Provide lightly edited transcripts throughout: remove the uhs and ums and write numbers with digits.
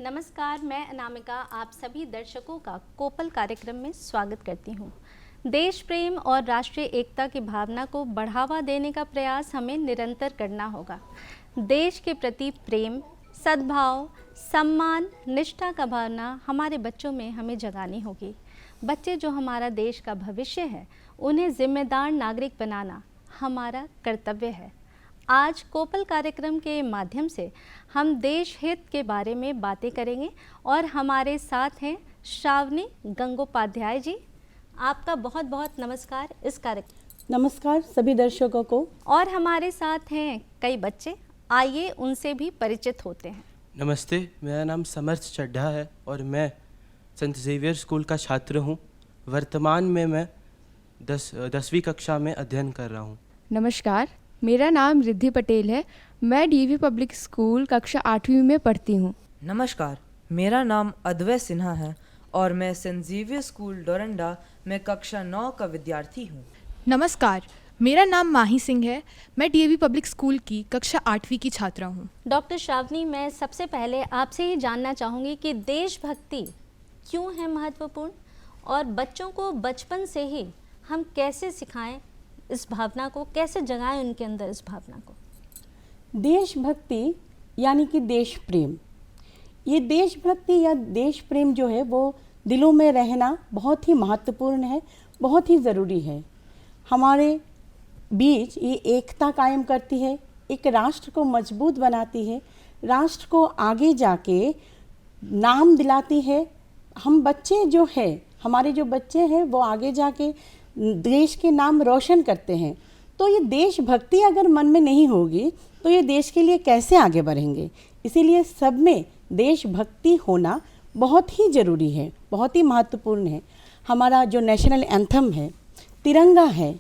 नमस्कार, मैं अनामिका आप सभी दर्शकों का कोपल कार्यक्रम में स्वागत करती हूँ। देश प्रेम और राष्ट्रीय एकता की भावना को बढ़ावा देने का प्रयास हमें निरंतर करना होगा। देश के प्रति प्रेम, सद्भाव, सम्मान, निष्ठा का भावना हमारे बच्चों में हमें जगानी होगी। बच्चे जो हमारा देश का भविष्य है, उन्हें जिम्मेदार नागरिक बनाना हमारा कर्तव्य है। आज कोपल कार्यक्रम के माध्यम से हम देश हित के बारे में बातें करेंगे और हमारे साथ हैं श्रावणी गंगोपाध्याय जी। आपका बहुत बहुत नमस्कार इस कार्यक्रम। नमस्कार सभी दर्शकों को। और हमारे साथ हैं कई बच्चे, आइए उनसे भी परिचित होते हैं। नमस्ते, मेरा नाम समर्थ चड्ढा है और मैं सेंट जेवियर स्कूल का छात्र हूँ। वर्तमान में मैं 10वीं कक्षा में अध्ययन कर रहा हूँ। नमस्कार, मेरा नाम रिद्धि पटेल है। मैं डीवी पब्लिक स्कूल कक्षा 8वीं में पढ़ती हूँ। नमस्कार, मेरा नाम अद्वैत सिन्हा है और मैं सेंट जेवियर स्कूल डोरंडा में कक्षा 9 का विद्यार्थी हूँ। नमस्कार, मेरा नाम माही सिंह है। मैं डीएवी पब्लिक स्कूल की कक्षा 8वीं की छात्रा हूँ। डॉक्टर श्रावणी, मैं सबसे पहले आपसे ही जानना चाहूँगी कि देशभक्ति क्यों है महत्वपूर्ण और बच्चों को बचपन से ही हम कैसे सिखाएं, इस भावना को कैसे जगाएं उनके अंदर इस भावना को। देशभक्ति यानी कि देश प्रेम, ये देशभक्ति या देश प्रेम जो है वो दिलों में रहना बहुत ही महत्वपूर्ण है, बहुत ही ज़रूरी है। हमारे बीच ये एकता कायम करती है, एक राष्ट्र को मजबूत बनाती है, राष्ट्र को आगे जाके नाम दिलाती है। हम बच्चे जो है, हमारे जो बच्चे हैं वो आगे जाके देश के नाम रोशन करते हैं। तो ये देशभक्ति अगर मन में नहीं होगी तो ये देश के लिए कैसे आगे बढ़ेंगे। इसीलिए सब में देशभक्ति होना बहुत ही ज़रूरी है, बहुत ही महत्वपूर्ण है। हमारा जो नेशनल एंथम है, तिरंगा है,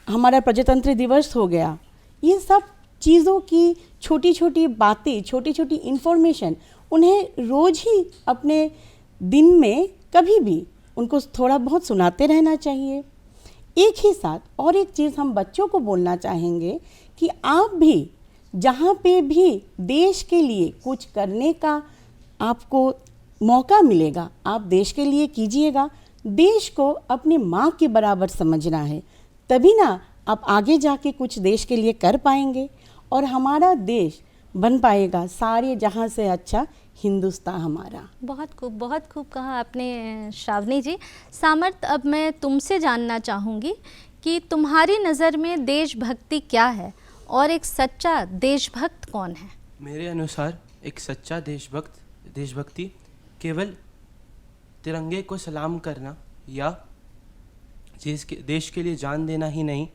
हमारा प्रजातंत्र दिवस हो गया, ये सब चीज़ों की छोटी छोटी बातें, छोटी छोटी इन्फॉर्मेशन उन्हें रोज़ ही अपने दिन में कभी भी उनको थोड़ा बहुत सुनाते रहना चाहिए। एक ही साथ और एक चीज़ हम बच्चों को बोलना चाहेंगे कि आप भी जहाँ पे भी देश के लिए कुछ करने का आपको मौका मिलेगा, आप देश के लिए कीजिएगा। देश को अपनी माँ के बराबर समझना है, तभी ना आप आगे जाके कुछ देश के लिए कर पाएंगे और हमारा देश बन पाएगा सारे जहाँ से अच्छा हिंदुस्तान हमारा। बहुत खूब कहा आपने श्रावणी जी। सामर्थ, अब मैं तुमसे जानना चाहूँगी कि तुम्हारी नज़र में देशभक्ति क्या है और एक सच्चा देशभक्त कौन है? मेरे अनुसार एक सच्चा देशभक्ति केवल तिरंगे को सलाम करना या देश के लिए जान देना ही नहीं,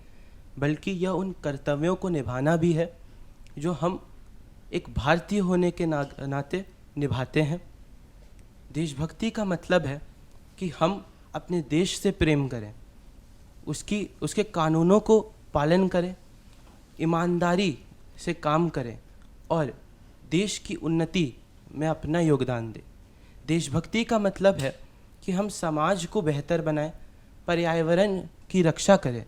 बल्कि यह उन कर्तव्यों को निभाना भी है जो हम एक भारतीय होने के नाते निभाते हैं। देशभक्ति का मतलब है कि हम अपने देश से प्रेम करें, उसके कानूनों को पालन करें, ईमानदारी से काम करें और देश की उन्नति में अपना योगदान दें। देशभक्ति का मतलब है कि हम समाज को बेहतर बनाएं, पर्यावरण की रक्षा करें,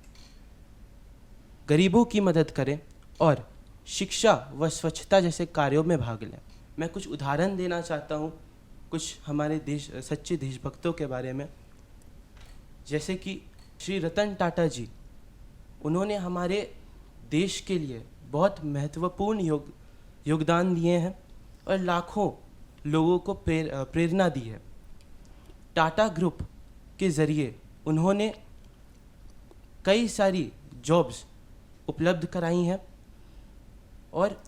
गरीबों की मदद करें और शिक्षा व स्वच्छता जैसे कार्यों में भाग लें। मैं कुछ उदाहरण देना चाहता हूँ कुछ हमारे सच्चे देशभक्तों के बारे में। जैसे कि श्री रतन टाटा जी, उन्होंने हमारे देश के लिए बहुत महत्वपूर्ण योगदान दिए हैं और लाखों लोगों को प्रेरणा दी है। टाटा ग्रुप के ज़रिए उन्होंने कई सारी जॉब्स उपलब्ध कराई हैं और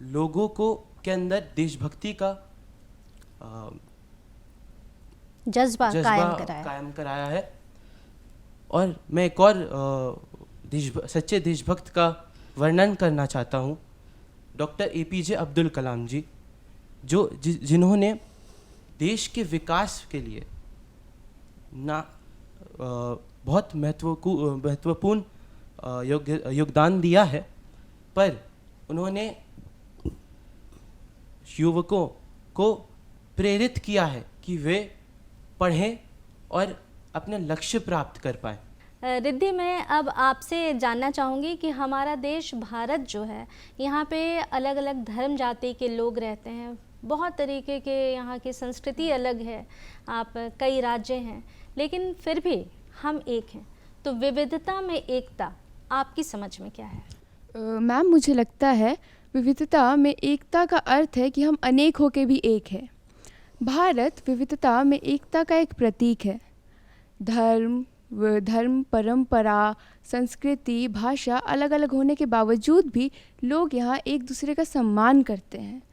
लोगों को के अंदर देशभक्ति का जज्बा कायम कराया है। और मैं एक और सच्चे देशभक्त का वर्णन करना चाहता हूँ, डॉक्टर APJ अब्दुल कलाम जी, जिन्होंने देश के विकास के लिए बहुत महत्वपूर्ण योगदान दिया है, पर उन्होंने युवकों को प्रेरित किया है कि वे पढ़ें और अपने लक्ष्य प्राप्त कर पाएं। रिद्धि, मैं अब आपसे जानना चाहूँगी कि हमारा देश भारत जो है, यहाँ पे अलग अलग धर्म जाति के लोग रहते हैं, बहुत तरीके के यहाँ की संस्कृति अलग है, आप कई राज्य हैं, लेकिन फिर भी हम एक हैं। तो विविधता में एकता आपकी समझ में क्या है? मैम, मुझे लगता है विविधता में एकता का अर्थ है कि हम अनेक होके भी एक है। भारत विविधता में एकता का एक प्रतीक है। धर्म, परंपरा, संस्कृति, भाषा अलग अलग होने के बावजूद भी लोग यहाँ एक दूसरे का सम्मान करते हैं।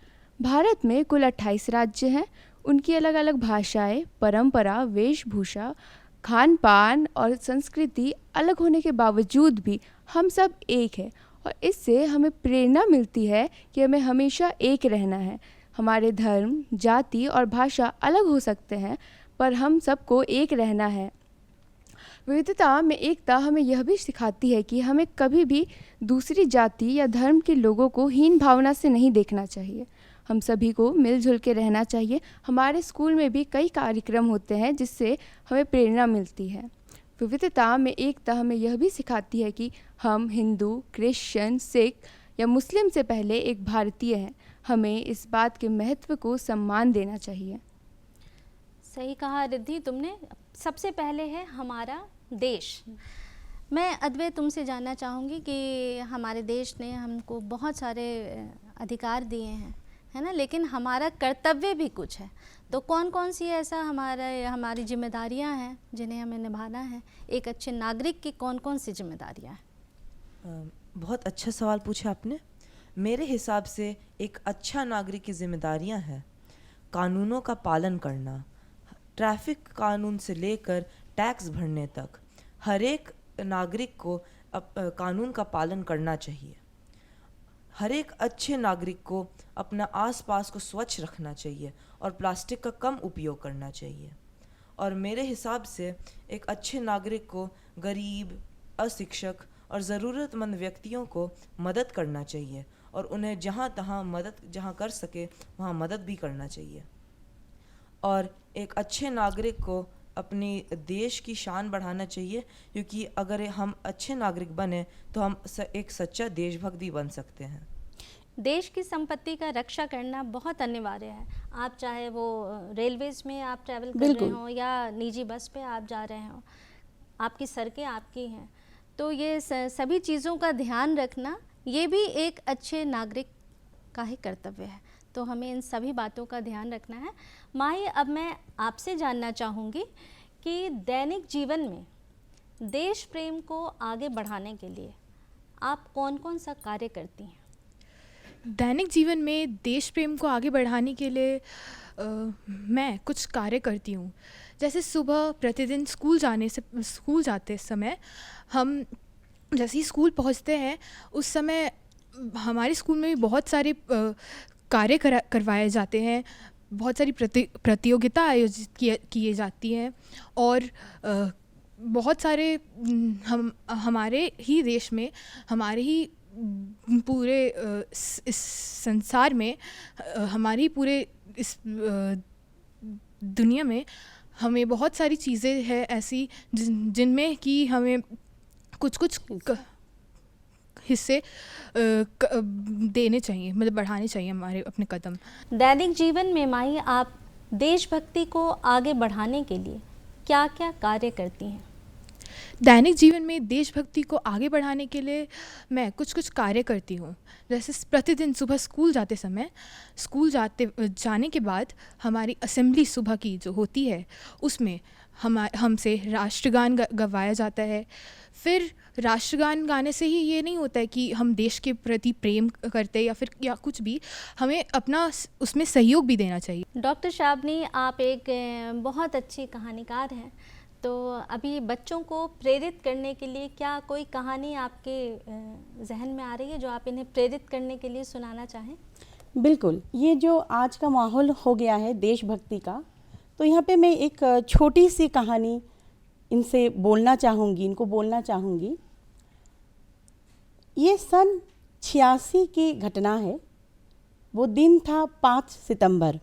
भारत में कुल 28 राज्य हैं। उनकी अलग अलग भाषाएं, परंपरा, वेशभूषा, खान पान और संस्कृति अलग होने के बावजूद भी हम सब एक है, और इससे हमें प्रेरणा मिलती है कि हमें हमेशा एक रहना है। हमारे धर्म, जाति और भाषा अलग हो सकते हैं, पर हम सबको एक रहना है। विविधता में एकता हमें यह भी सिखाती है कि हमें कभी भी दूसरी जाति या धर्म के लोगों को हीन भावना से नहीं देखना चाहिए। हम सभी को मिलजुल के रहना चाहिए। हमारे स्कूल में भी कई कार्यक्रम होते हैं जिससे हमें प्रेरणा मिलती है। विविधता में एकता हमें यह भी सिखाती है कि हम हिंदू, क्रिश्चियन, सिख या मुस्लिम से पहले एक भारतीय हैं। हमें इस बात के महत्व को सम्मान देना चाहिए। सही कहा रिद्धि तुमने। सबसे पहले है हमारा देश। मैं अद्वै तुमसे जानना चाहूँगी कि हमारे देश ने हमको बहुत सारे अधिकार दिए हैं, है ना, लेकिन हमारा कर्तव्य भी कुछ है। तो कौन कौन सी ऐसा हमारी जिम्मेदारियां हैं जिन्हें हमें निभाना है? एक अच्छे नागरिक की कौन कौन सी जिम्मेदारियां हैं? बहुत अच्छा सवाल पूछा आपने। मेरे हिसाब से एक अच्छा नागरिक की जिम्मेदारियां हैं कानूनों का पालन करना। ट्रैफिक कानून से लेकर टैक्स भरने तक हर एक नागरिक को कानून का पालन करना चाहिए। हर एक अच्छे नागरिक को अपना आसपास को स्वच्छ रखना चाहिए और प्लास्टिक का कम उपयोग करना चाहिए। और मेरे हिसाब से एक अच्छे नागरिक को गरीब, अशिक्षक और ज़रूरतमंद व्यक्तियों को मदद करना चाहिए और उन्हें जहाँ कर सके वहाँ मदद भी करना चाहिए। और एक अच्छे नागरिक को अपनी देश की शान बढ़ाना चाहिए, क्योंकि अगर हम अच्छे नागरिक बने तो हम एक सच्चा देशभक्त भी बन सकते हैं। देश की संपत्ति का रक्षा करना बहुत अनिवार्य है। आप चाहे वो रेलवेज में आप ट्रैवल कर रहे हो या निजी बस पे आप जा रहे हो, आपकी सड़कें आपकी हैं, तो ये सभी चीज़ों का ध्यान रखना ये भी एक अच्छे नागरिक का ही कर्तव्य है। तो हमें इन सभी बातों का ध्यान रखना है। माही, अब मैं आपसे जानना चाहूँगी कि दैनिक जीवन में देश प्रेम को आगे बढ़ाने के लिए आप कौन कौन सा कार्य करती हैं? दैनिक जीवन में देश प्रेम को आगे बढ़ाने के लिए मैं कुछ कार्य करती हूँ। जैसे सुबह प्रतिदिन स्कूल जाते समय हम जैसे ही स्कूल पहुँचते हैं उस समय हमारे स्कूल में भी बहुत सारे कार्य करवाए जाते हैं। बहुत सारी प्रतियोगिता आयोजित किए जाती हैं और बहुत सारे हमारे ही देश में, हमारे ही पूरे इस संसार में, हमारी पूरे इस दुनिया में हमें बहुत सारी चीज़ें हैं ऐसी जिनमें कि हमें कुछ हिस्से देने चाहिए, मतलब बढ़ाने चाहिए हमारे अपने कदम। दैनिक जीवन में माही, आप देशभक्ति को आगे बढ़ाने के लिए क्या क्या कार्य करती हैं? दैनिक जीवन में देशभक्ति को आगे बढ़ाने के लिए मैं कुछ कार्य करती हूँ। जैसे प्रतिदिन सुबह स्कूल जाने के बाद हमारी असेंबली सुबह की जो होती है उसमें हमसे राष्ट्रगान गवाया जाता है। फिर राष्ट्रगान गाने से ही ये नहीं होता है कि हम देश के प्रति प्रेम करते या कुछ भी, हमें अपना उसमें सहयोग भी देना चाहिए। डॉक्टर शाबनी, आप एक बहुत अच्छी कहानीकार हैं, तो अभी बच्चों को प्रेरित करने के लिए क्या कोई कहानी आपके जहन में आ रही है जो आप इन्हें प्रेरित करने के लिए सुनाना चाहें? बिल्कुल। ये जो आज का माहौल हो गया है देशभक्ति का, तो यहाँ पे मैं एक छोटी सी कहानी इनको बोलना चाहूँगी। ये सन 86 की घटना है। वो दिन था 5 सितंबर।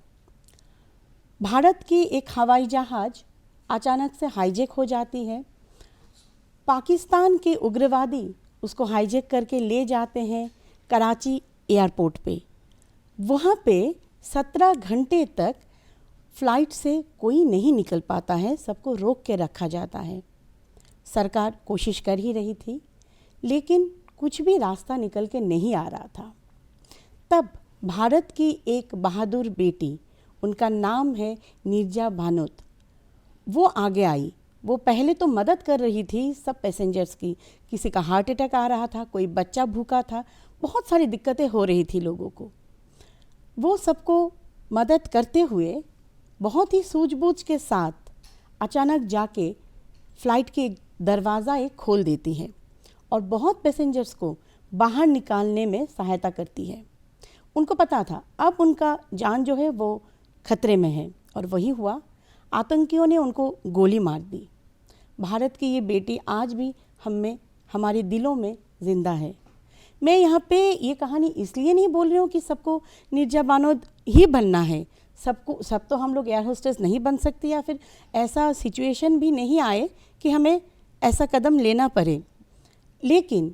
भारत की एक हवाई जहाज़ अचानक से हाईजैक हो जाती है। पाकिस्तान के उग्रवादी उसको हाईजैक करके ले जाते हैं कराची एयरपोर्ट पे। वहाँ पे 17 घंटे तक फ्लाइट से कोई नहीं निकल पाता है, सबको रोक के रखा जाता है। सरकार कोशिश कर ही रही थी, लेकिन कुछ भी रास्ता निकल के नहीं आ रहा था। तब भारत की एक बहादुर बेटी, उनका नाम है नीरजा भानोत, वो आगे आई। वो पहले तो मदद कर रही थी सब पैसेंजर्स की। किसी का हार्ट अटैक आ रहा था, कोई बच्चा भूखा था, बहुत सारी दिक्कतें हो रही थी लोगों को। वो सबको मदद करते हुए बहुत ही सूझबूझ के साथ अचानक जाके फ़्लाइट के दरवाज़ा एक खोल देती है और बहुत पैसेंजर्स को बाहर निकालने में सहायता करती है। उनको पता था अब उनका जान जो है वो खतरे में है, और वही हुआ। आतंकियों ने उनको गोली मार दी। भारत की ये बेटी आज भी हमारे दिलों में ज़िंदा है। मैं यहाँ पे ये कहानी इसलिए नहीं बोल रही हूँ कि सबको नीरजा भानोत ही बनना है। सब तो हम लोग एयर होस्टेस नहीं बन सकते, या फिर ऐसा सिचुएशन भी नहीं आए कि हमें ऐसा कदम लेना पड़े। लेकिन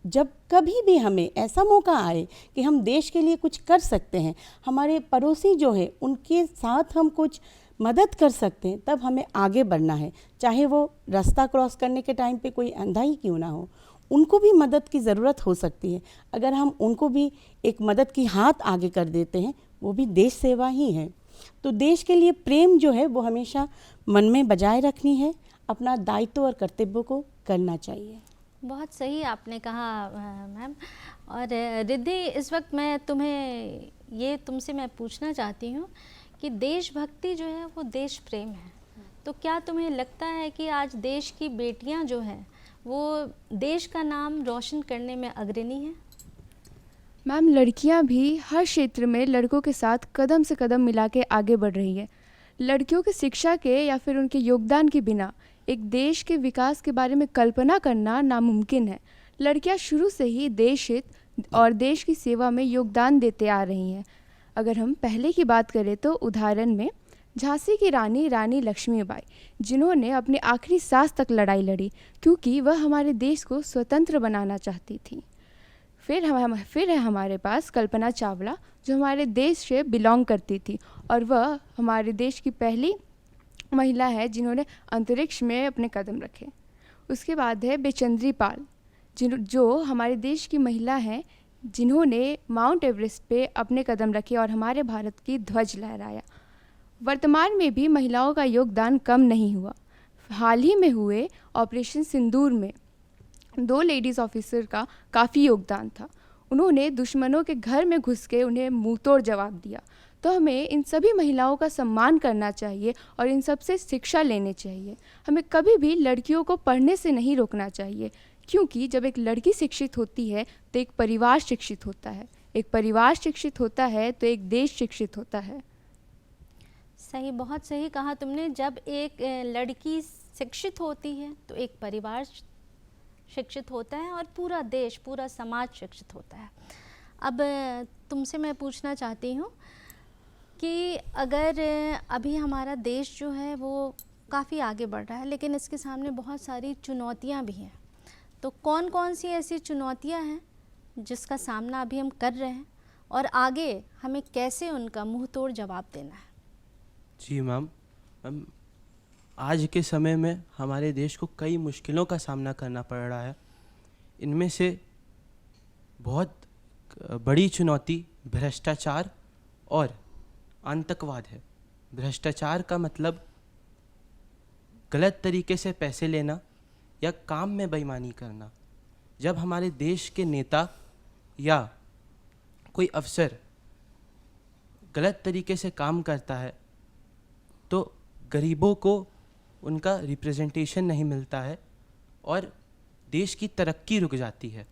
जब कभी भी हमें ऐसा मौका आए कि हम देश के लिए कुछ कर सकते हैं, हमारे पड़ोसी जो है उनके साथ हम कुछ मदद कर सकते हैं, तब हमें आगे बढ़ना है। चाहे वो रास्ता क्रॉस करने के टाइम पे कोई अंधा ही क्यों ना हो, उनको भी मदद की ज़रूरत हो सकती है। अगर हम उनको भी एक मदद की हाथ आगे कर देते हैं, वो भी देश सेवा ही है। तो देश के लिए प्रेम जो है वो हमेशा मन में बजाय रखनी है, अपना दायित्व और कर्तव्य को करना चाहिए। बहुत सही आपने कहा मैम। और रिद्धि, इस वक्त मैं तुमसे मैं पूछना चाहती हूँ कि देशभक्ति जो है वो देश प्रेम है, तो क्या तुम्हें लगता है कि आज देश की बेटियाँ जो हैं वो देश का नाम रोशन करने में अग्रणी हैं? मैम, लड़कियां भी हर क्षेत्र में लड़कों के साथ कदम से कदम मिला के आगे बढ़ रही है। लड़कियों की शिक्षा के या फिर उनके योगदान के बिना एक देश के विकास के बारे में कल्पना करना नामुमकिन है। लड़कियां शुरू से ही देश हित और देश की सेवा में योगदान देते आ रही हैं। अगर हम पहले की बात करें तो उदाहरण में झांसी की रानी लक्ष्मीबाई, जिन्होंने अपनी आखिरी सांस तक लड़ाई लड़ी क्योंकि वह हमारे देश को स्वतंत्र बनाना चाहती थी। फिर है हमारे पास कल्पना चावला, जो हमारे देश से बिलोंग करती थी और वह हमारे देश की पहली महिला है जिन्होंने अंतरिक्ष में अपने कदम रखे। उसके बाद है बेचंद्री पाल, जो हमारे देश की महिला हैं जिन्होंने माउंट एवरेस्ट पे अपने कदम रखे और हमारे भारत की ध्वज लहराया। वर्तमान में भी महिलाओं का योगदान कम नहीं हुआ। हाल ही में हुए ऑपरेशन सिंदूर में 2 लेडीज़ ऑफिसर का काफ़ी योगदान था। उन्होंने दुश्मनों के घर में घुस के उन्हें मुंहतोड़ जवाब दिया। तो हमें इन सभी महिलाओं का सम्मान करना चाहिए और इन सब से शिक्षा लेनी चाहिए। हमें कभी भी लड़कियों को पढ़ने से नहीं रोकना चाहिए, क्योंकि जब एक लड़की शिक्षित होती है तो एक परिवार शिक्षित होता है। एक परिवार शिक्षित होता है तो एक देश शिक्षित होता है। सही, बहुत सही कहा तुमने। जब एक लड़की शिक्षित होती है तो एक परिवार शिक्षित होता है और पूरा देश, पूरा समाज शिक्षित होता है। अब तुमसे मैं पूछना चाहती हूँ कि अगर अभी हमारा देश जो है वो काफ़ी आगे बढ़ रहा है, लेकिन इसके सामने बहुत सारी चुनौतियाँ भी हैं, तो कौन कौन सी ऐसी चुनौतियाँ हैं जिसका सामना अभी हम कर रहे हैं और आगे हमें कैसे उनका मुंह तोड़ जवाब देना है? जी मैम, आज के समय में हमारे देश को कई मुश्किलों का सामना करना पड़ रहा है। इनमें से बहुत बड़ी चुनौती भ्रष्टाचार और आतंकवाद है। भ्रष्टाचार का मतलब गलत तरीके से पैसे लेना या काम में बेईमानी करना। जब हमारे देश के नेता या कोई अफसर गलत तरीके से काम करता है तो गरीबों को उनका रिप्रेजेंटेशन नहीं मिलता है और देश की तरक्की रुक जाती है।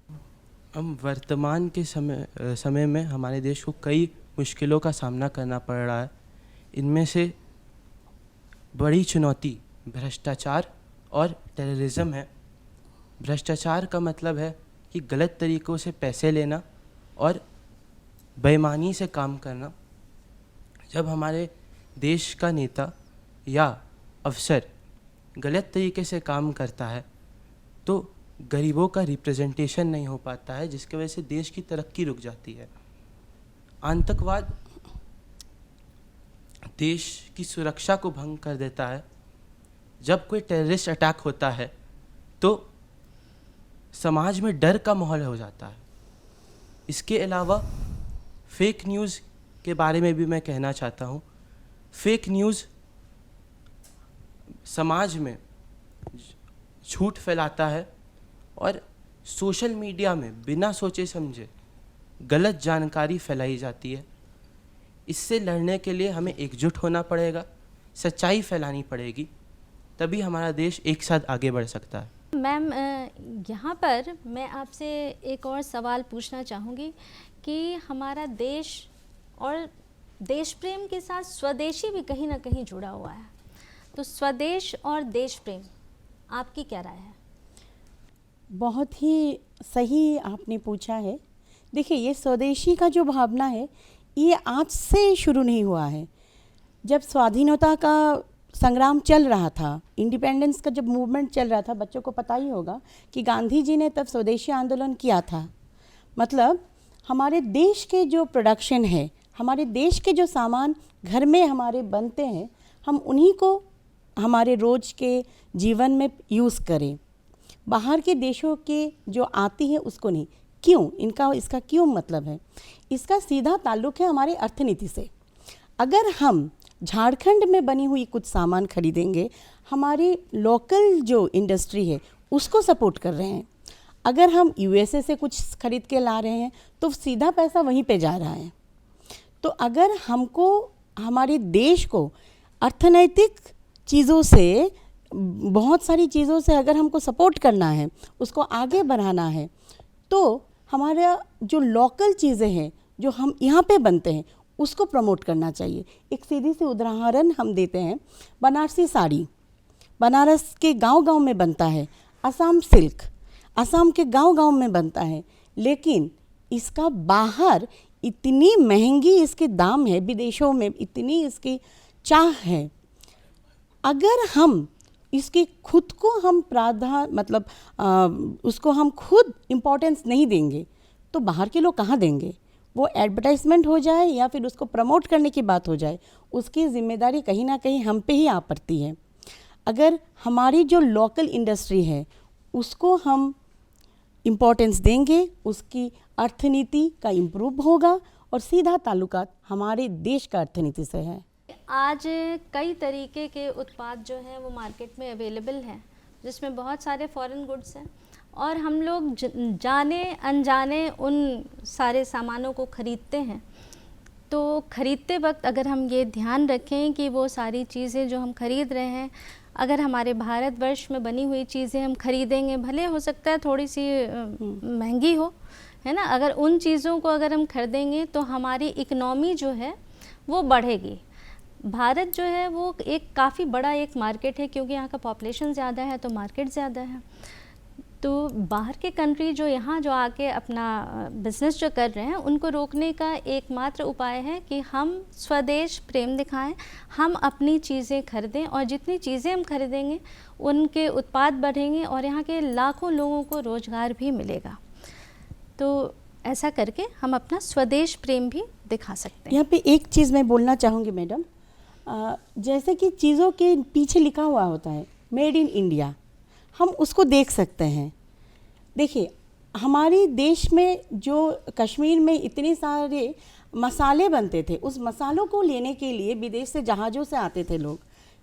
हम वर्तमान के समय में हमारे देश को कई मुश्किलों का सामना करना पड़ रहा है। इनमें से बड़ी चुनौती भ्रष्टाचार और टेररिज्म है। भ्रष्टाचार का मतलब है कि गलत तरीक़ों से पैसे लेना और बेईमानी से काम करना। जब हमारे देश का नेता या अफसर गलत तरीके से काम करता है तो गरीबों का रिप्रेजेंटेशन नहीं हो पाता है, जिसकी वजह से देश की तरक्की रुक जाती है। आतंकवाद देश की सुरक्षा को भंग कर देता है। जब कोई टेररिस्ट अटैक होता है तो समाज में डर का माहौल हो जाता है। इसके अलावा फेक न्यूज़ के बारे में भी मैं कहना चाहता हूँ। फेक न्यूज़ समाज में झूठ फैलाता है और सोशल मीडिया में बिना सोचे समझे गलत जानकारी फैलाई जाती है। इससे लड़ने के लिए हमें एकजुट होना पड़ेगा, सच्चाई फैलानी पड़ेगी, तभी हमारा देश एक साथ आगे बढ़ सकता है। मैम, यहाँ पर मैं आपसे एक और सवाल पूछना चाहूँगी कि हमारा देश और देश प्रेम के साथ स्वदेशी भी कहीं ना कहीं जुड़ा हुआ है, तो स्वदेश और देश प्रेम आपकी क्या राय है? बहुत ही सही आपने पूछा है। देखिए, ये स्वदेशी का जो भावना है ये आज से शुरू नहीं हुआ है। जब स्वाधीनता का संग्राम चल रहा था, इंडिपेंडेंस का जब मूवमेंट चल रहा था, बच्चों को पता ही होगा कि गांधी जी ने तब स्वदेशी आंदोलन किया था। मतलब हमारे देश के जो प्रोडक्शन है, हमारे देश के जो सामान घर में हमारे बनते हैं, हम उन्हीं को हमारे रोज़ के जीवन में यूज़ करें। बाहर के देशों के जो आती है उसको नहीं। क्यों? इसका क्यों मतलब है? इसका सीधा ताल्लुक़ है हमारे अर्थनीति से। अगर हम झारखंड में बनी हुई कुछ सामान खरीदेंगे, हमारी लोकल जो इंडस्ट्री है उसको सपोर्ट कर रहे हैं। अगर हम यूएसए से कुछ खरीद के ला रहे हैं तो सीधा पैसा वहीं पे जा रहा है। तो अगर हमको हमारे देश को अर्थनैतिक चीज़ों से, बहुत सारी चीज़ों से अगर हमको सपोर्ट करना है, उसको आगे बढ़ाना है, तो हमारा जो लोकल चीज़ें हैं जो हम यहाँ पे बनते हैं उसको प्रमोट करना चाहिए। एक सीधी सी उदाहरण हम देते हैं, बनारसी साड़ी बनारस के गांव-गांव में बनता है। असम सिल्क असम के गांव-गांव में बनता है, लेकिन इसका बाहर इतनी महंगी इसके दाम है, विदेशों में इतनी इसकी चाह है। अगर हम इसकी खुद को हम उसको हम खुद इम्पोर्टेंस नहीं देंगे तो बाहर के लोग कहाँ देंगे? वो एडवर्टाइजमेंट हो जाए या फिर उसको प्रमोट करने की बात हो जाए, उसकी ज़िम्मेदारी कहीं ना कहीं हम पे ही आ पड़ती है। अगर हमारी जो लोकल इंडस्ट्री है उसको हम इम्पोर्टेंस देंगे, उसकी अर्थनीति का इम्प्रूव होगा और सीधा ताल्लुकात हमारे देश का अर्थनीति से है। आज कई तरीके के उत्पाद जो हैं वो मार्केट में अवेलेबल हैं, जिसमें बहुत सारे फॉरेन गुड्स हैं और हम लोग जाने अनजाने उन सारे सामानों को ख़रीदते हैं। तो ख़रीदते वक्त अगर हम ये ध्यान रखें कि वो सारी चीज़ें जो हम ख़रीद रहे हैं, अगर हमारे भारतवर्ष में बनी हुई चीज़ें हम ख़रीदेंगे, भले हो सकता है थोड़ी सी महंगी हो, है ना, अगर उन चीज़ों को अगर हम खरीदेंगे तो हमारी इकनॉमी जो है वो बढ़ेगी। भारत जो है वो एक काफ़ी बड़ा एक मार्केट है, क्योंकि यहाँ का पॉपुलेशन ज़्यादा है तो मार्केट ज़्यादा है। तो बाहर के कंट्री जो यहाँ जो आके अपना बिज़नेस जो कर रहे हैं, उनको रोकने का एकमात्र उपाय है कि हम स्वदेश प्रेम दिखाएं, हम अपनी चीज़ें खरीदें और जितनी चीज़ें हम खरीदेंगे उनके उत्पाद बढ़ेंगे और यहाँ के लाखों लोगों को रोज़गार भी मिलेगा। तो ऐसा करके हम अपना स्वदेश प्रेम भी दिखा सकते हैं। यहाँ पे एक चीज़ मैं बोलना चाहूँगी मैडम, जैसे कि चीज़ों के पीछे लिखा हुआ होता है मेड इन इंडिया, हम उसको देख सकते हैं। देखिए, हमारे देश में जो कश्मीर में इतने सारे मसाले बनते थे, उस मसालों को लेने के लिए विदेश से जहाज़ों से आते थे लोग,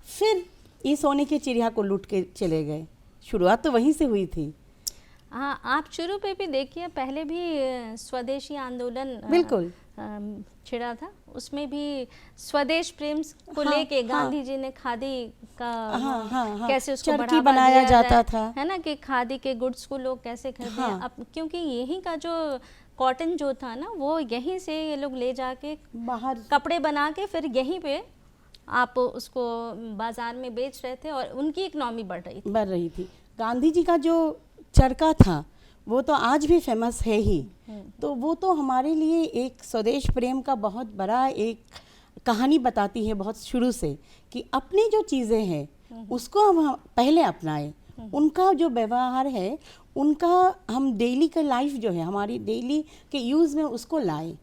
फिर ये सोने की चिड़िया को लूट के चले गए। शुरुआत तो वहीं से हुई थी। हाँ, आप शुरू पे भी देखिए, पहले भी स्वदेशी आंदोलन बिल्कुल छिड़ा था, उसमें भी स्वदेश प्रेम को लेके गांधी जी ने खादी का कैसे उसको चरखी बढ़ावा बनाया दिया जाता जाए, था, है ना, कि खादी के गुड्स को लोग कैसे खरीदें। अब क्योंकि यहीं का जो कॉटन जो था ना, वो यहीं से ये लोग ले जाके बाहर कपड़े बना के फिर यहीं पे आप उसको बाजार में बेच रहे थे और उनकी इकनॉमी बढ़ रही थी। गांधी जी का जो चरखा था वो तो आज भी फेमस है ही। तो वो तो हमारे लिए एक स्वदेश प्रेम का बहुत बड़ा एक कहानी बताती है, बहुत शुरू से, कि अपनी जो चीज़ें हैं उसको हम पहले अपनाएं, उनका जो व्यवहार है, उनका हम डेली का लाइफ जो है हमारी डेली के यूज़ में उसको लाएं।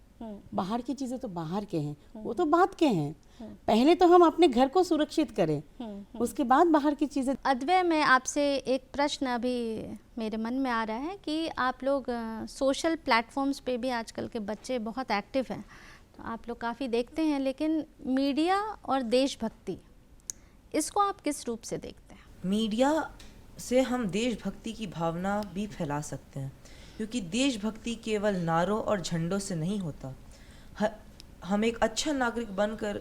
बाहर की चीज़ें तो बाहर के हैं, वो तो बात के हैं। पहले तो हम अपने घर को सुरक्षित करें, उसके बाद बाहर की चीज़ें। अद्वैय, मैं आपसे एक प्रश्न अभी मेरे मन में आ रहा है कि आप लोग सोशल प्लेटफॉर्म्स पे भी आजकल के बच्चे बहुत एक्टिव हैं, तो आप लोग काफ़ी देखते हैं, लेकिन मीडिया और देशभक्ति, इसको आप किस रूप से देखते हैं? मीडिया से हम देशभक्ति की भावना भी फैला सकते हैं, क्योंकि देशभक्ति केवल नारों और झंडों से नहीं होता। हम एक अच्छा नागरिक बनकर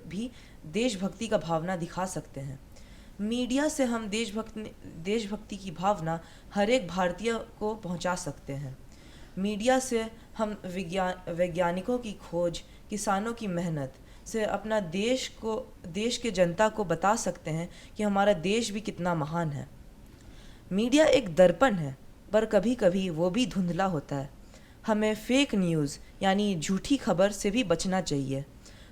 भी देशभक्ति का भावना दिखा सकते हैं। मीडिया से हम देशभक्ति की भावना हर एक भारतीय को पहुंचा सकते हैं। मीडिया से हम वैज्ञानिकों की खोज, किसानों की मेहनत से अपना देश के जनता को बता सकते हैं कि हमारा देश भी कितना महान है। मीडिया एक दर्पण है, पर कभी कभी वो भी धुंधला होता है। हमें फेक न्यूज़ यानी झूठी खबर से भी बचना चाहिए।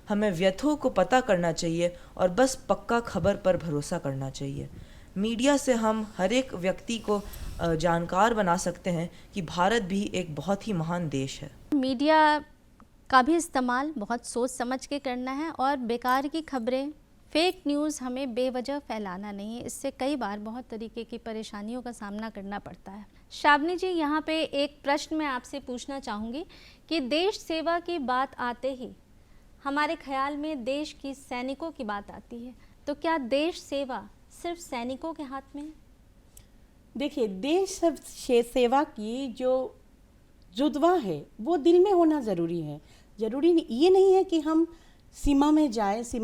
हमें व्यथों को पता करना चाहिए और बस पक्का खबर पर भरोसा करना चाहिए। मीडिया से हम हर एक व्यक्ति को जानकार बना सकते हैं कि भारत भी एक बहुत ही महान देश है। मीडिया का भी इस्तेमाल बहुत सोच समझ के करना है, और बेकार की खबरें, फेक न्यूज़ हमें बेवजह फैलाना नहीं है। इससे कई बार बहुत तरीके की परेशानियों का सामना करना पड़ता है। श्रावणी जी, यहाँ पे एक प्रश्न मैं आपसे पूछना चाहूँगी कि देश सेवा की बात आते ही हमारे ख्याल में देश की सैनिकों की बात आती है, तो क्या देश सेवा सिर्फ सैनिकों के हाथ में है? देखिए, देश सेवा की जो जुज्बा है वो दिल में होना ज़रूरी है। ज़रूरी ये नहीं है कि हम सीमा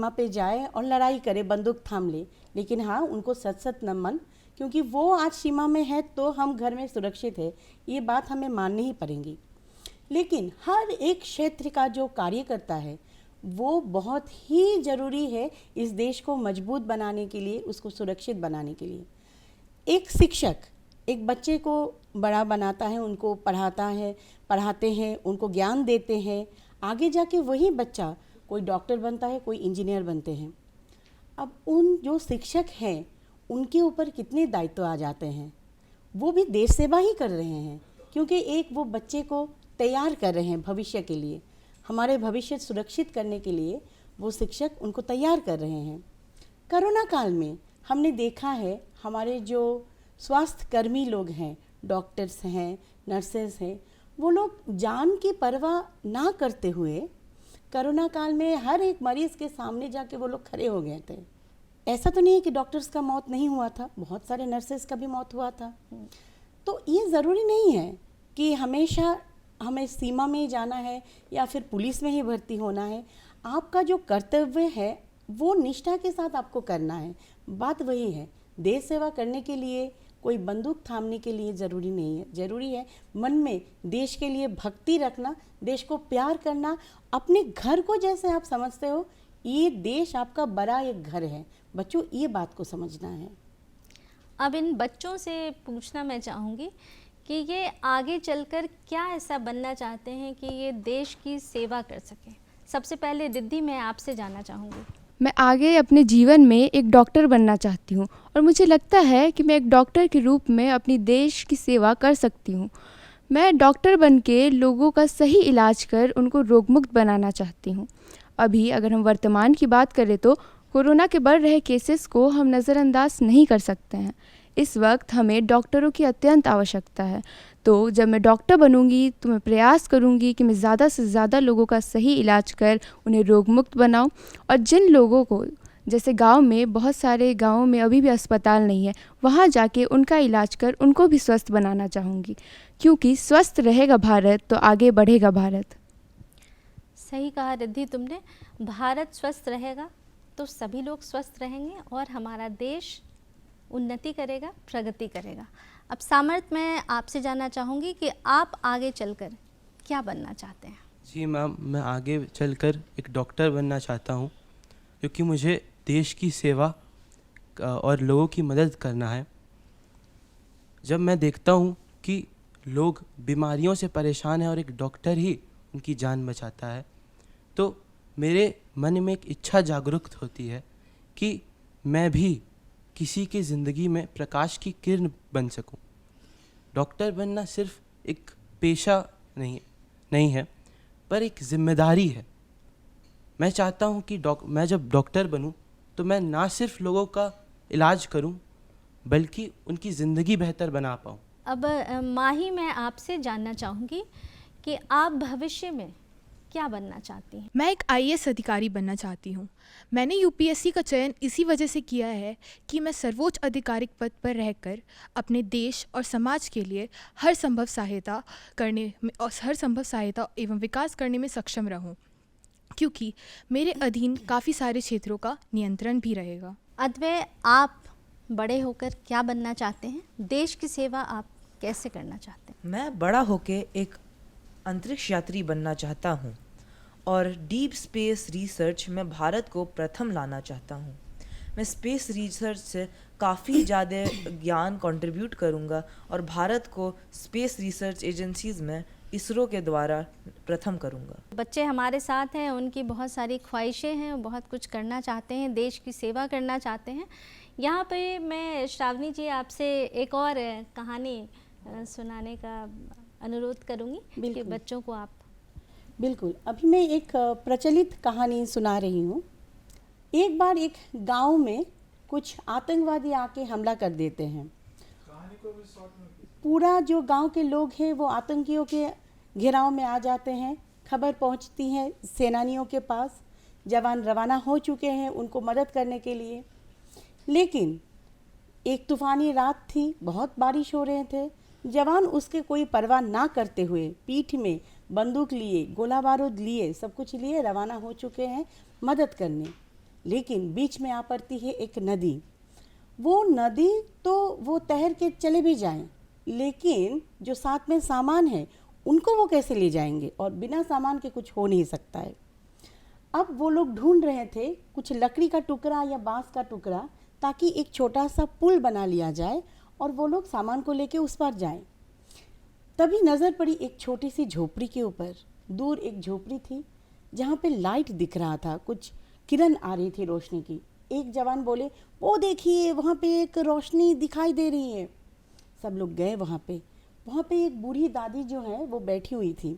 पे जाए और लड़ाई करें, बंदूक थाम ले, लेकिन हाँ, उनको सत सत नमन, क्योंकि वो आज सीमा में है तो हम घर में सुरक्षित है, ये बात हमें माननी ही पड़ेगी। लेकिन हर एक क्षेत्र का जो कार्य करता है वो बहुत ही ज़रूरी है इस देश को मजबूत बनाने के लिए, उसको सुरक्षित बनाने के लिए। एक शिक्षक एक बच्चे को बड़ा बनाता है, उनको पढ़ाते हैं, उनको ज्ञान देते हैं, आगे जाके वही बच्चा कोई डॉक्टर बनता है, कोई इंजीनियर बनते हैं। अब उन जो शिक्षक हैं उनके ऊपर कितने दायित्व आ जाते हैं, वो भी देश सेवा ही कर रहे हैं, क्योंकि एक वो बच्चे को तैयार कर रहे हैं भविष्य के लिए, हमारे भविष्य सुरक्षित करने के लिए वो शिक्षक उनको तैयार कर रहे हैं। कोरोना काल में हमने देखा है हमारे जो स्वास्थ्य कर्मी लोग हैं, डॉक्टर्स हैं, नर्सेस हैं, वो लोग जान की परवाह ना करते हुए कोरोना काल में हर एक मरीज़ के सामने जाके वो लोग खड़े हो गए थे। ऐसा तो नहीं है कि डॉक्टर्स का मौत नहीं हुआ था, बहुत सारे नर्सेस का भी मौत हुआ था। तो ये ज़रूरी नहीं है कि हमेशा हमें सीमा में ही जाना है या फिर पुलिस में ही भर्ती होना है। आपका जो कर्तव्य है वो निष्ठा के साथ आपको करना है। बात वही है, देश सेवा करने के लिए कोई बंदूक थामने के लिए ज़रूरी नहीं है। ज़रूरी है मन में देश के लिए भक्ति रखना, देश को प्यार करना, अपने घर को जैसे आप समझते हो, ये देश आपका बड़ा एक घर है। बच्चों, ये बात को समझना है। अब इन बच्चों से पूछना मैं चाहूँगी कि ये आगे चलकर क्या ऐसा बनना चाहते हैं कि ये देश की सेवा कर सकें। सबसे पहले रिद्धि, मैं आपसे जानना चाहूँगी। मैं आगे अपने जीवन में एक डॉक्टर बनना चाहती हूँ, और मुझे लगता है कि मैं एक डॉक्टर के रूप में अपनी देश की सेवा कर सकती हूँ। मैं डॉक्टर बन के लोगों का सही इलाज कर उनको रोगमुक्त बनाना चाहती हूँ। अभी अगर हम वर्तमान की बात करें तो कोरोना के बढ़ रहे केसेस को हम नज़रअंदाज नहीं कर सकते हैं। इस वक्त हमें डॉक्टरों की अत्यंत आवश्यकता है। तो जब मैं डॉक्टर बनूंगी तो मैं प्रयास करूंगी कि मैं ज़्यादा से ज़्यादा लोगों का सही इलाज कर उन्हें रोगमुक्त बनाऊं, और जिन लोगों को, जैसे गांव में, बहुत सारे गांवों में अभी भी अस्पताल नहीं है, वहां जाके उनका इलाज कर उनको भी स्वस्थ बनाना चाहूँगी, क्योंकि स्वस्थ रहेगा भारत तो आगे बढ़ेगा भारत। सही कहा रिद्धि तुमने, भारत स्वस्थ रहेगा तो सभी लोग स्वस्थ रहेंगे और हमारा देश उन्नति करेगा, प्रगति करेगा। अब सामर्थ, मैं आपसे जानना चाहूँगी कि आप आगे चलकर क्या बनना चाहते हैं? जी मैम, मैं आगे चलकर एक डॉक्टर बनना चाहता हूँ, क्योंकि मुझे देश की सेवा और लोगों की मदद करना है। जब मैं देखता हूँ कि लोग बीमारियों से परेशान हैं और एक डॉक्टर ही उनकी जान बचाता है, तो मेरे मन में एक इच्छा जागरूक होती है कि मैं भी किसी की ज़िंदगी में प्रकाश की किरण बन सकूं। डॉक्टर बनना सिर्फ एक पेशा नहीं है, पर एक जिम्मेदारी है। मैं चाहता हूँ कि मैं जब डॉक्टर बनूँ तो मैं ना सिर्फ लोगों का इलाज करूँ बल्कि उनकी ज़िंदगी बेहतर बना पाऊँ। अब माही, मैं आपसे जानना चाहूँगी कि आप भविष्य में क्या बनना चाहती हैं? मैं एक आईएएस अधिकारी बनना चाहती हूँ। मैंने यूपीएससी का चयन इसी वजह से किया है कि मैं सर्वोच्च आधिकारिक पद पर रहकर अपने देश और समाज के लिए हर संभव सहायता एवं विकास करने में सक्षम रहूँ, क्योंकि मेरे अधीन काफ़ी सारे क्षेत्रों का नियंत्रण भी रहेगा। अद्वैय, आप बड़े होकर क्या बनना चाहते हैं? देश की सेवा आप कैसे करना चाहते हैं? मैं बड़ा होके एक अंतरिक्ष यात्री बनना चाहता हूँ और डीप स्पेस रिसर्च में भारत को प्रथम लाना चाहता हूँ। मैं स्पेस रिसर्च से काफ़ी ज़्यादा ज्ञान कंट्रीब्यूट करूँगा और भारत को स्पेस रिसर्च एजेंसीज़ में इसरो के द्वारा प्रथम करूँगा। बच्चे हमारे साथ हैं, उनकी बहुत सारी ख्वाहिशें हैं, बहुत कुछ करना चाहते हैं, देश की सेवा करना चाहते हैं। यहाँ पे मैं श्रावणी जी आपसे एक और कहानी सुनाने का अनुरोध करूँगी कि बिल्कुल। बच्चों को आप। बिल्कुल, अभी मैं एक प्रचलित कहानी सुना रही हूँ। एक बार एक गांव में कुछ आतंकवादी आके हमला कर देते हैं। पूरा जो गांव के लोग हैं वो आतंकियों के घेराव में आ जाते हैं। खबर पहुंचती है सेनानियों के पास, जवान रवाना हो चुके हैं उनको मदद करने के लिए। लेकिन एक तूफ़ानी रात थी, बहुत बारिश हो रहे थे। जवान उसके कोई परवाह ना करते हुए पीठ में बंदूक लिए, गोला बारूद लिए, सब कुछ लिए रवाना हो चुके हैं मदद करने। लेकिन बीच में आ पड़ती है एक नदी। वो नदी तो वो तैर के चले भी जाएं, लेकिन जो साथ में सामान है उनको वो कैसे ले जाएंगे, और बिना सामान के कुछ हो नहीं सकता है। अब वो लोग ढूंढ रहे थे कुछ लकड़ी का टुकड़ा या बांस का टुकड़ा, ताकि एक छोटा सा पुल बना लिया जाए और वो लोग सामान को लेके उस पर जाएं। तभी नज़र पड़ी एक छोटी सी झोपड़ी के ऊपर। दूर एक झोपड़ी थी जहाँ पे लाइट दिख रहा था, कुछ किरण आ रही थी रोशनी की। एक जवान बोले, वो देखिए वहाँ पे एक रोशनी दिखाई दे रही है। सब लोग गए वहाँ पे एक बूढ़ी दादी जो है वो बैठी हुई थी।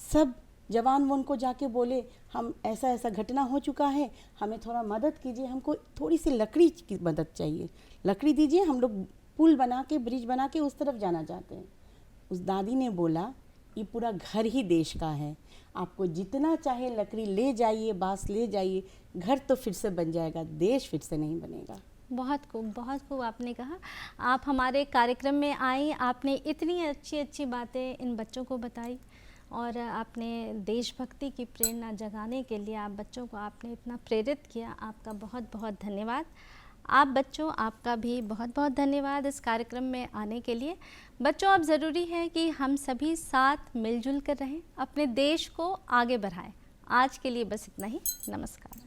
सब जवान वो उनको जाके बोले, हम ऐसा ऐसा घटना हो चुका है, हमें थोड़ा मदद कीजिए, हमको थोड़ी सी लकड़ी की मदद चाहिए, लकड़ी दीजिए, हम लोग पुल बना के, ब्रिज बना के उस तरफ जाना चाहते हैं। उस दादी ने बोला, ये पूरा घर ही देश का है, आपको जितना चाहे लकड़ी ले जाइए, बांस ले जाइए, घर तो फिर से बन जाएगा, देश फिर से नहीं बनेगा। बहुत खूब आपने कहा। आप हमारे कार्यक्रम में आई, आपने इतनी अच्छी अच्छी बातें इन बच्चों को बताई और आपने देशभक्ति की प्रेरणा जगाने के लिए आप बच्चों को आपने इतना प्रेरित किया। आपका बहुत बहुत धन्यवाद। आप बच्चों, आपका भी बहुत बहुत धन्यवाद इस कार्यक्रम में आने के लिए। बच्चों, अब ज़रूरी है कि हम सभी साथ मिलजुल कर रहें, अपने देश को आगे बढ़ाएं। आज के लिए बस इतना ही। नमस्कार।